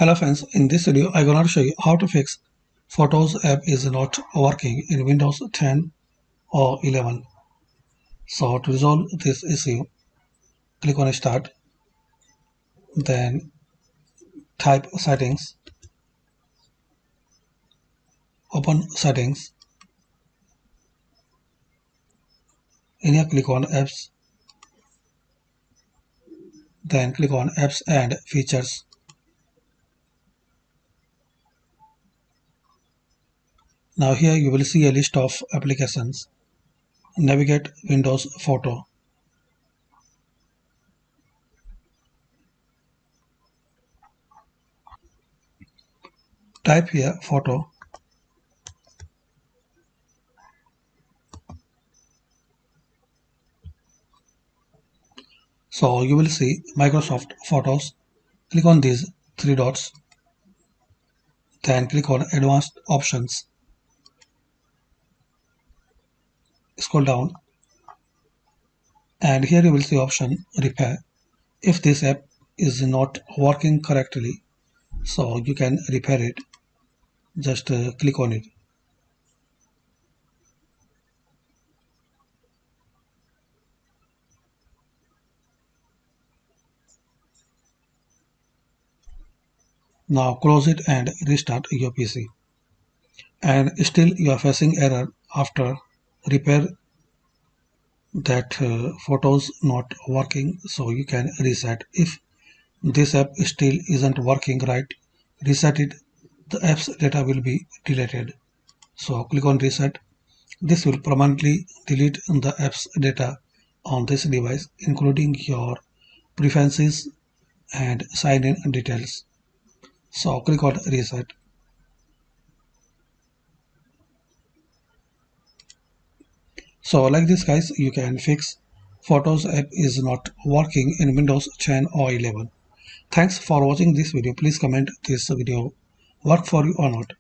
Hello friends, in this video I'm going to show you how to fix Photos app is not working in Windows 10 or 11. So to resolve this issue, click on Start, then type Settings, open Settings, in here click on Apps, then click on Apps and Features. Now here you will see a list of applications. Navigate Windows Photo. Type here Photo. So you will see Microsoft Photos. Click on these three dots, then click on Advanced Options. Scroll down and here you will see option Repair. If this app is not working correctly, so you can repair it. Just click on it. Now close it and restart your PC. And still you are facing error after repair, that photos not working, so you can reset. If this app still isn't working right, reset it. The app's data will be deleted. So click on reset. This will permanently delete the app's data on this device, including your preferences and sign-in details. So click on reset. So like this guys, you can fix Photos app is not working in Windows 10 or 11. Thanks for watching this video. Please comment this video work for you or not.